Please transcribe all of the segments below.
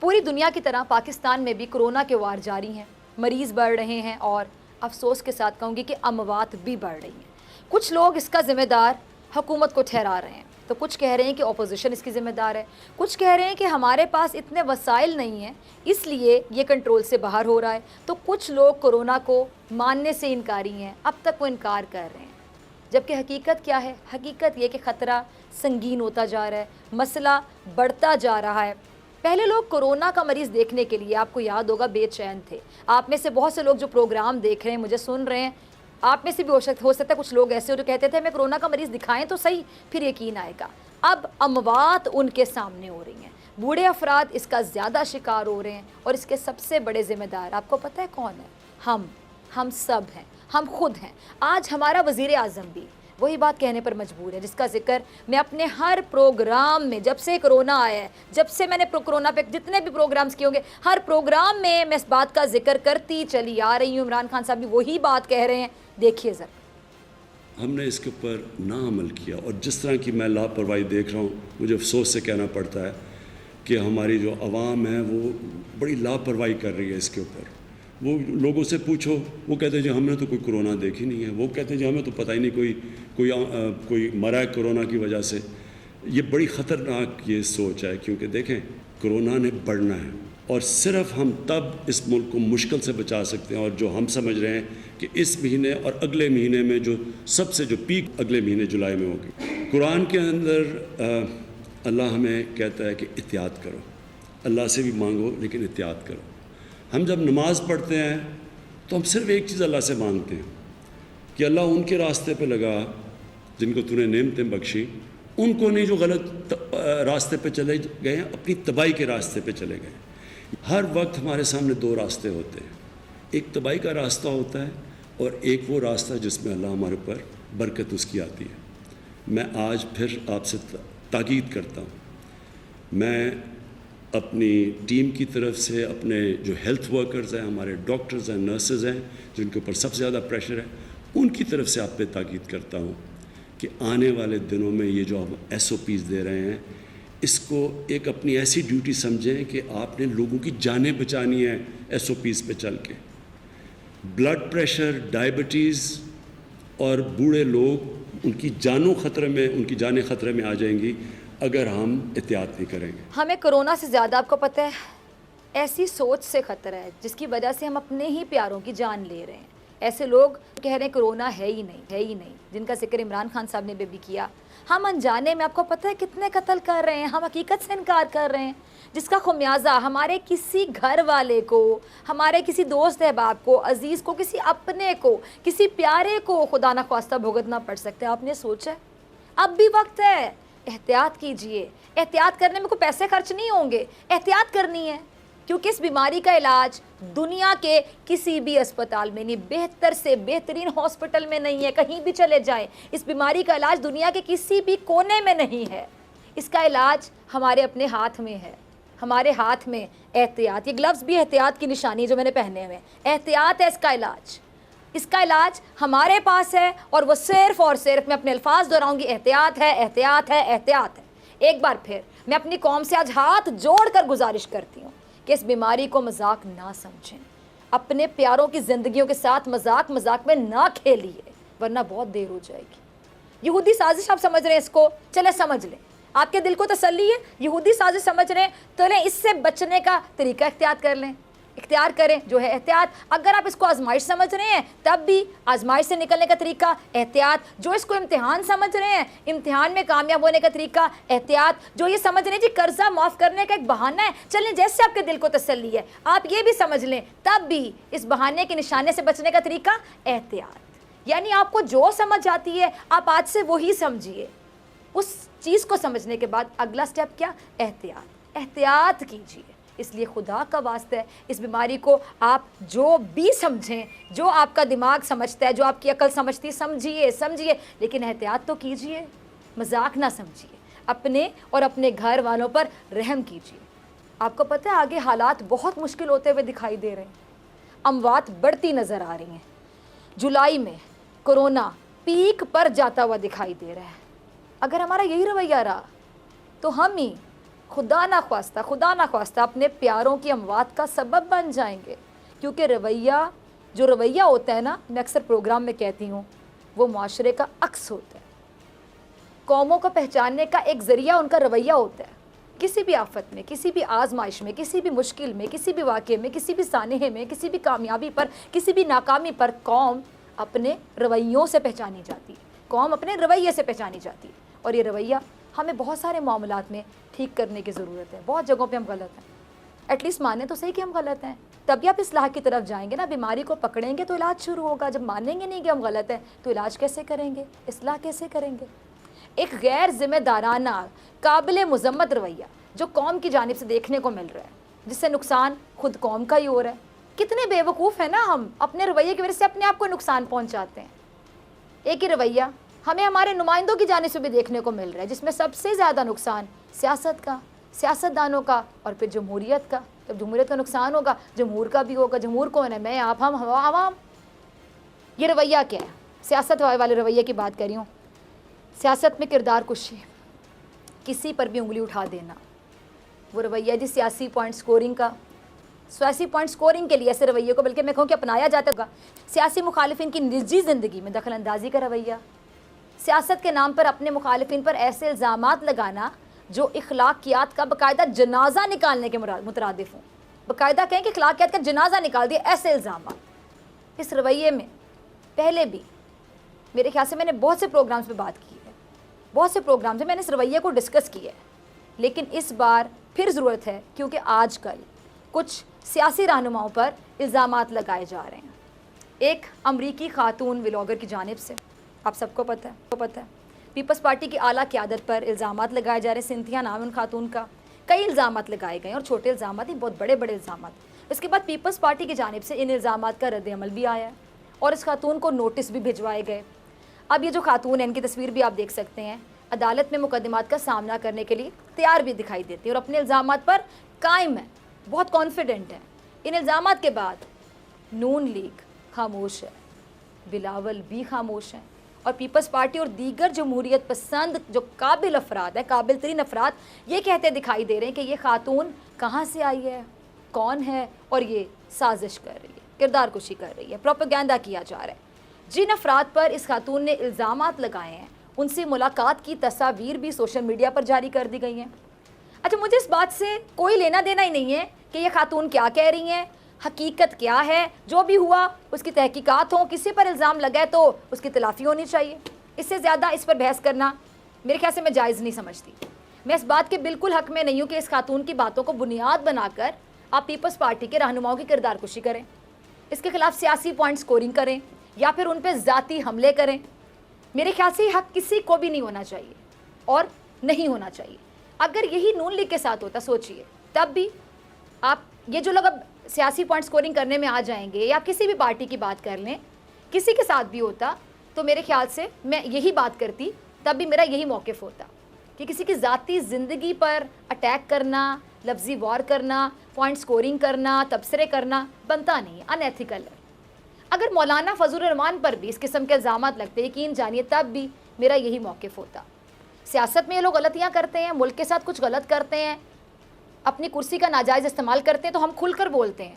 پوری دنیا کی طرح پاکستان میں بھی کورونا کے وار جاری ہیں، مریض بڑھ رہے ہیں اور افسوس کے ساتھ کہوں گی کہ اموات بھی بڑھ رہی ہیں۔ کچھ لوگ اس کا ذمہ دار حکومت کو ٹھہرا رہے ہیں، تو کچھ کہہ رہے ہیں کہ اپوزیشن اس کی ذمہ دار ہے، کچھ کہہ رہے ہیں کہ ہمارے پاس اتنے وسائل نہیں ہیں اس لیے یہ کنٹرول سے باہر ہو رہا ہے، تو کچھ لوگ کورونا کو ماننے سے انکاری ہیں، اب تک وہ انکار کر رہے ہیں۔ جبکہ حقیقت کیا ہے؟ حقیقت یہ کہ خطرہ سنگین ہوتا جا رہا ہے، مسئلہ بڑھتا جا رہا ہے۔ پہلے لوگ کورونا کا مریض دیکھنے کے لیے، آپ کو یاد ہوگا، بے چین تھے۔ آپ میں سے بہت سے لوگ جو پروگرام دیکھ رہے ہیں، مجھے سن رہے ہیں، آپ میں سے بھی ہو سکتا ہے کچھ لوگ ایسے ہو جو کہتے تھے ہمیں کورونا کا مریض دکھائیں تو صحیح، پھر یقین آئے گا۔ اب اموات ان کے سامنے ہو رہی ہیں، بوڑھے افراد اس کا زیادہ شکار ہو رہے ہیں، اور اس کے سب سے بڑے ذمہ دار آپ کو پتہ ہے کون ہے؟ ہم سب ہیں، ہم خود ہیں۔ آج ہمارا وزیر اعظم بھی وہی بات کہنے پر مجبور ہے جس کا ذکر میں اپنے ہر پروگرام میں، جب سے کرونا آیا ہے، جب سے میں نے کرونا پہ جتنے بھی پروگرامز کیے ہوں گے، ہر پروگرام میں اس بات کا ذکر کرتی چلی آ رہی ہوں۔ عمران خان صاحب بھی وہی بات کہہ رہے ہیں، دیکھیے ذرا۔ ہم نے اس کے اوپر نہ عمل کیا، اور جس طرح کی میں لاپرواہی دیکھ رہا ہوں، مجھے افسوس سے کہنا پڑتا ہے کہ ہماری جو عوام ہے وہ بڑی لاپرواہی کر رہی ہے اس کے اوپر۔ وہ لوگوں سے پوچھو، وہ کہتے ہیں جی ہم نے تو کوئی کورونا دیکھی نہیں ہے، وہ کہتے ہیں جی ہمیں تو پتہ ہی نہیں کوئی مرا ہے کورونا کی وجہ سے۔ یہ بڑی خطرناک یہ سوچ ہے، کیونکہ دیکھیں کورونا نے بڑھنا ہے، اور صرف ہم تب اس ملک کو مشکل سے بچا سکتے ہیں، اور جو ہم سمجھ رہے ہیں کہ اس مہینے اور اگلے مہینے میں جو سب سے جو پیک اگلے مہینے جولائی میں ہوگی۔ قرآن کے اندر اللہ ہمیں کہتا ہے کہ احتیاط کرو، اللہ سے بھی مانگو لیکن احتیاط کرو۔ ہم جب نماز پڑھتے ہیں تو ہم صرف ایک چیز اللہ سے مانگتے ہیں کہ اللہ ان کے راستے پہ لگا جن کو تو نے نعمتیں بخشی، ان کو نہیں جو غلط راستے پہ چلے گئے ہیں، اپنی تباہی کے راستے پہ چلے گئے۔ ہر وقت ہمارے سامنے دو راستے ہوتے ہیں، ایک تباہی کا راستہ ہوتا ہے اور ایک وہ راستہ جس میں اللہ ہمارے اوپر برکت اس کی آتی ہے۔ میں آج پھر آپ سے تاکید کرتا ہوں، میں اپنی ٹیم کی طرف سے، اپنے جو ہیلتھ ورکرز ہیں، ہمارے ڈاکٹرز ہیں، نرسز ہیں جن کے اوپر سب سے زیادہ پریشر ہے، ان کی طرف سے آپ پہ تاکید کرتا ہوں کہ آنے والے دنوں میں یہ جو ہم SOPs دے رہے ہیں، اس کو ایک اپنی ایسی ڈیوٹی سمجھیں کہ آپ نے لوگوں کی جانیں بچانی ہیں SOPs پہ چل کے۔ بلڈ پریشر، ڈائبٹیز اور بوڑھے لوگ، ان کی جانوں خطرے میں، ان کی جانیں خطرے میں آ جائیں گی اگر ہم احتیاط نہیں کریں گے۔ ہمیں کورونا سے زیادہ آپ کو پتہ ہے ایسی سوچ سے خطرہ ہے جس کی وجہ سے ہم اپنے ہی پیاروں کی جان لے رہے ہیں۔ ایسے لوگ کہہ رہے ہیں کورونا ہے ہی نہیں، جن کا ذکر عمران خان صاحب نے بھی کیا۔ ہم انجانے میں آپ کو پتہ ہے کتنے قتل کر رہے ہیں، ہم حقیقت سے انکار کر رہے ہیں، جس کا خمیازہ ہمارے کسی گھر والے کو، ہمارے کسی دوست احباب کو، عزیز کو، کسی اپنے کو، کسی پیارے کو خدا نخواستہ بھگتنا پڑ سکتا ہے۔ آپ نے سوچا ہے؟ اب بھی وقت ہے، احتیاط کیجئے۔ احتیاط کرنے میں کوئی پیسے خرچ نہیں ہوں گے، احتیاط کرنی ہے، کیونکہ اس بیماری کا علاج دنیا کے کسی بھی اسپتال میں نہیں، بہتر سے بہترین ہاسپٹل میں نہیں ہے، کہیں بھی چلے جائیں، اس بیماری کا علاج دنیا کے کسی بھی کونے میں نہیں ہے۔ اس کا علاج ہمارے اپنے ہاتھ میں ہے، ہمارے ہاتھ میں احتیاط۔ یہ گلوز بھی احتیاط کی نشانی جو میں نے پہنے ہوئے، احتیاط ہے اس کا علاج۔ اس کا علاج ہمارے پاس ہے، اور وہ صرف اور صرف، میں اپنے الفاظ دہراؤں گی، احتیاط ہے، احتیاط ہے، احتیاط ہے۔ ایک بار پھر میں اپنی قوم سے آج ہاتھ جوڑ کر گزارش کرتی ہوں کہ اس بیماری کو مذاق نہ سمجھیں، اپنے پیاروں کی زندگیوں کے ساتھ مذاق میں نہ کھیلیے، ورنہ بہت دیر ہو جائے گی۔ یہودی سازش آپ سمجھ رہے ہیں اس کو، چلے سمجھ لیں، آپ کے دل کو تسلی ہے، یہودی سازش سمجھ رہے ہیں تو لیں، اس سے بچنے کا طریقہ اختیار کر لیں، اختیار کریں جو ہے احتیاط۔ اگر آپ اس کو آزمائش سمجھ رہے ہیں تب بھی آزمائش سے نکلنے کا طریقہ احتیاط، جو اس کو امتحان سمجھ رہے ہیں، امتحان میں کامیاب ہونے کا طریقہ احتیاط، جو یہ سمجھ رہے ہیں جی قرضہ معاف کرنے کا ایک بہانہ ہے، چلیں جیسے آپ کے دل کو تسلی ہے آپ یہ بھی سمجھ لیں، تب بھی اس بہانے کے نشانے سے بچنے کا طریقہ احتیاط۔ یعنی آپ کو جو سمجھ آتی ہے آپ آج سے وہی سمجھیے۔ اس چیز کو سمجھنے کے بعد اگلا سٹیپ کیا؟ احتیاط۔ احتیاط کیجیے، اس لیے خدا کا واسطہ ہے اس بیماری کو آپ جو بھی سمجھیں، جو آپ کا دماغ سمجھتا ہے، جو آپ کی عقل سمجھتی ہے، سمجھیے، لیکن احتیاط تو کیجیے، مذاق نہ سمجھیے، اپنے اور اپنے گھر والوں پر رحم کیجیے۔ آپ کو پتہ ہے آگے حالات بہت مشکل ہوتے ہوئے دکھائی دے رہے ہیں، اموات بڑھتی نظر آ رہی ہیں، جولائی میں کورونا پیک پر جاتا ہوا دکھائی دے رہا ہے۔ اگر ہمارا یہی رویہ رہا تو ہم ہی خدا نہ خواستہ اپنے پیاروں کی اموات کا سبب بن جائیں گے. کیونکہ رویہ ہوتا ہے نا، میں اکثر پروگرام میں کہتی ہوں، وہ معاشرے کا عکس ہوتا ہے. قوموں کو پہچاننے کا ایک ذریعہ ان کا رویہ ہوتا ہے. کسی بھی آفت میں، کسی بھی آزمائش میں، کسی بھی مشکل میں، کسی بھی واقعے میں، کسی بھی سانحے میں، کسی بھی کامیابی پر، کسی بھی ناکامی پر قوم اپنے رویوں سے پہچانی جاتی ہے. قوم اپنے رویے سے پہچانی جاتی ہے. اور یہ رویہ ہمیں بہت سارے معاملات میں ٹھیک کرنے کی ضرورت ہے. بہت جگہوں پہ ہم غلط ہیں. ایٹ لیسٹ مانیں تو صحیح کہ ہم غلط ہیں، تبھی آپ اصلاح کی طرف جائیں گے نا. بیماری کو پکڑیں گے تو علاج شروع ہوگا. جب مانیں گے نہیں کہ ہم غلط ہیں تو علاج کیسے کریں گے، اصلاح کیسے کریں گے؟ ایک غیر ذمہ دارانہ، قابل مذمت رویہ جو قوم کی جانب سے دیکھنے کو مل رہا ہے، جس سے نقصان خود قوم کا ہی ہو رہا ہے. کتنے بے وقوف ہیں نا ہم، اپنے رویے کی وجہ سے اپنے آپ کو نقصان پہنچاتے ہیں. ایک ہی رویہ ہمیں ہمارے نمائندوں کی جانب سے بھی دیکھنے کو مل رہا ہے، جس میں سب سے زیادہ نقصان سیاست کا، سیاستدانوں کا، اور پھر جمہوریت کا. جب جمہوریت کا نقصان ہوگا، جمہور کا بھی ہوگا. جمہور کون ہے؟ میں، آپ، ہم، عوام. یہ رویہ کیا ہے؟ سیاست والے رویے کی بات کر رہی ہوں. سیاست میں کردار کشی، کسی پر بھی انگلی اٹھا دینا، وہ رویہ جی سیاسی پوائنٹ سکورنگ کا. سیاسی پوائنٹ سکورنگ کے لیے ایسے رویے کو بلکہ میں کہوں کہ اپنایا جاتا ہوگا. سیاسی مخالفین کی نجی زندگی میں دخل اندازی کا رویہ. سیاست کے نام پر اپنے مخالفین پر ایسے الزامات لگانا جو اخلاقیات کا باقاعدہ جنازہ نکالنے کے مترادف ہوں. باقاعدہ کہیں کہ اخلاقیات کا جنازہ نکال دیا، ایسے الزامات. اس رویے میں پہلے بھی میرے خیال سے میں نے بہت سے پروگرامز پہ بات کی ہے، بہت سے پروگرامز میں نے اس رویے کو ڈسکس کیا ہے. لیکن اس بار پھر ضرورت ہے، کیونکہ آج کل کچھ سیاسی رہنماؤں پر الزامات لگائے جا رہے ہیں. ایک امریکی خاتون ولاگر کی جانب سے، آپ سب کو پتہ ہے، پیپلز پارٹی کی اعلیٰ قیادت پر الزامات لگائے جا رہے ہیں. سنتھیا نام ان خاتون کا. کئی الزامات لگائے گئے اور چھوٹے الزامات نہیں، بہت بڑے بڑے الزامات. اس کے بعد پیپلز پارٹی کی جانب سے ان الزامات کا رد عمل بھی آیا ہے اور اس خاتون کو نوٹس بھی بھجوائے گئے. اب یہ جو خاتون ہے، ان کی تصویر بھی آپ دیکھ سکتے ہیں، عدالت میں مقدمات کا سامنا کرنے کے لیے تیار بھی دکھائی دیتی ہے اور اپنے الزامات پر قائم ہے، بہت کانفیڈنٹ ہے. ان الزامات کے بعد نون لیگ خاموش ہے، بلاول بھی خاموش ہیں، اور پیپلز پارٹی اور دیگر جمہوریت پسند جو قابل افراد ہیں، قابل ترین افراد، یہ کہتے دکھائی دے رہے ہیں کہ یہ خاتون کہاں سے آئی ہے، کون ہے، اور یہ سازش کر رہی ہے، کردار کشی کر رہی ہے، پروپیگنڈا کیا جا رہا ہے. جن افراد پر اس خاتون نے الزامات لگائے ہیں ان سے ملاقات کی تصاویر بھی سوشل میڈیا پر جاری کر دی گئی ہیں. اچھا، مجھے اس بات سے کوئی لینا دینا ہی نہیں ہے کہ یہ خاتون کیا کہہ رہی ہیں، حقیقت کیا ہے. جو بھی ہوا اس کی تحقیقات ہوں، کسی پر الزام لگائے تو اس کی تلافی ہونی چاہیے. اس سے زیادہ اس پر بحث کرنا میرے خیال سے میں جائز نہیں سمجھتی. میں اس بات کے بالکل حق میں نہیں ہوں کہ اس خاتون کی باتوں کو بنیاد بنا کر آپ پیپلز پارٹی کے رہنماؤں کی کردار کشی کریں، اس کے خلاف سیاسی پوائنٹ سکورنگ کریں یا پھر ان پہ ذاتی حملے کریں. میرے خیال سے یہ حق کسی کو بھی نہیں ہونا چاہیے اور نہیں ہونا چاہیے. اگر یہی نون لیگ کے ساتھ ہوتا، سوچئے، تب بھی آپ یہ جو لوگ اب سیاسی پوائنٹ سکورنگ کرنے میں آ جائیں گے یا کسی بھی پارٹی کی بات کر لیں، کسی کے ساتھ بھی ہوتا تو میرے خیال سے میں یہی بات کرتی، تب بھی میرا یہی موقف ہوتا کہ کسی کی ذاتی زندگی پر اٹیک کرنا، لفظی وار کرنا، پوائنٹ سکورنگ کرنا، تبصرے کرنا بنتا نہیں، ان ایتھیکل ہے. اگر مولانا فضل الرحمان پر بھی اس قسم کے الزامات لگتے، یقین جانیے تب بھی میرا یہی موقف ہوتا. سیاست میں یہ لوگ غلطیاں کرتے ہیں، ملک کے ساتھ کچھ غلط کرتے ہیں، اپنی کرسی کا ناجائز استعمال کرتے ہیں تو ہم کھل کر بولتے ہیں.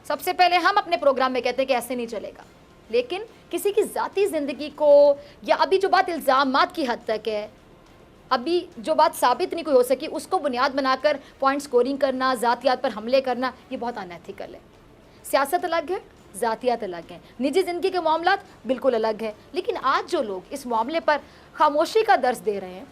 سب سے پہلے ہم اپنے پروگرام میں کہتے ہیں کہ ایسے نہیں چلے گا. لیکن کسی کی ذاتی زندگی کو، یا ابھی جو بات الزامات کی حد تک ہے، ابھی جو بات ثابت نہیں کوئی ہو سکی، اس کو بنیاد بنا کر پوائنٹ سکورنگ کرنا، ذاتیات پر حملے کرنا، یہ بہت ان ایتھیکل ہے. سیاست الگ ہے، ذاتیات الگ ہیں، نجی زندگی کے معاملات بالکل الگ ہیں. لیکن آج جو لوگ اس معاملے پر خاموشی کا درس دے رہے ہیں،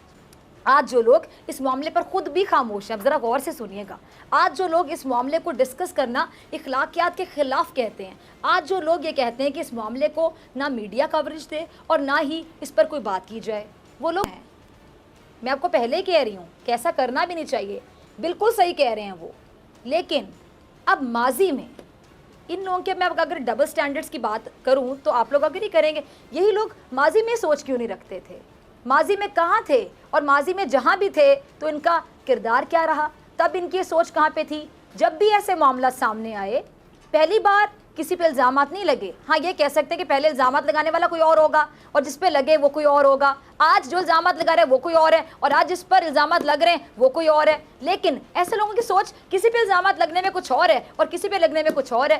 آج جو لوگ اس معاملے پر خود بھی خاموش ہیں، اب ذرا غور سے سنیے گا، آج جو لوگ اس معاملے کو ڈسکس کرنا اخلاقیات کے خلاف کہتے ہیں، آج جو لوگ یہ کہتے ہیں کہ اس معاملے کو نہ میڈیا کوریج دے اور نہ ہی اس پر کوئی بات کی جائے، وہ لوگ ہیں. میں آپ کو پہلے ہی کہہ رہی ہوں کہ ایسا کرنا بھی نہیں چاہیے، بالکل صحیح کہہ رہے ہیں وہ. لیکن اب ماضی میں ان لوگوں کے، میں اگر ڈبل سٹینڈرڈز کی بات کروں تو آپ لوگ اگر ہی کریں گے، یہی لوگ ماضی میں سوچ کیوں نہیں رکھتے تھے، ماضی میں کہاں تھے، اور ماضی میں جہاں بھی تھے تو ان کا کردار کیا رہا، تب ان کی سوچ کہاں پہ تھی. جب بھی ایسے معاملات سامنے آئے، پہلی بار کسی پہ الزامات نہیں لگے. ہاں یہ کہہ سکتے کہ پہلے الزامات لگانے والا کوئی اور ہوگا اور جس پہ لگے وہ کوئی اور ہوگا. آج جو الزامات لگا رہے ہیں وہ کوئی اور ہے اور آج جس پر الزامات لگ رہے ہیں وہ کوئی اور ہے. لیکن ایسے لوگوں کی سوچ کسی پہ الزامات لگنے میں کچھ اور ہے اور کسی پہ لگنے میں کچھ اور ہے.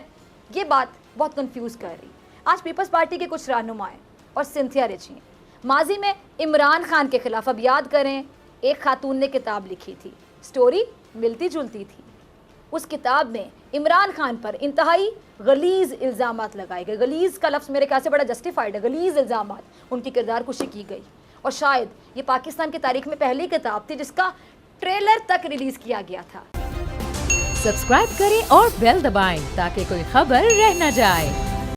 یہ بات بہت کنفیوز کر رہی. آج پیپلز پارٹی کے کچھ رہنمائیں اور سنتھیا ریچی ماضی میں عمران خان کے خلاف, اب یاد کریں, ایک خاتون نے کتاب لکھی تھی, سٹوری ملتی جلتی تھی. اس کتاب میں عمران خان پر انتہائی غلیظ الزامات لگائے گئے. غلیظ کا لفظ میرے خیال سے بڑا جسٹیفائڈ ہے. غلیظ الزامات, ان کی کردار کشی کی گئی. اور شاید یہ پاکستان کی تاریخ میں پہلی کتاب تھی جس کا ٹریلر تک ریلیز کیا گیا تھا. سبسکرائب کریں اور بیل دبائیں تاکہ کوئی خبر رہ نہ جائے.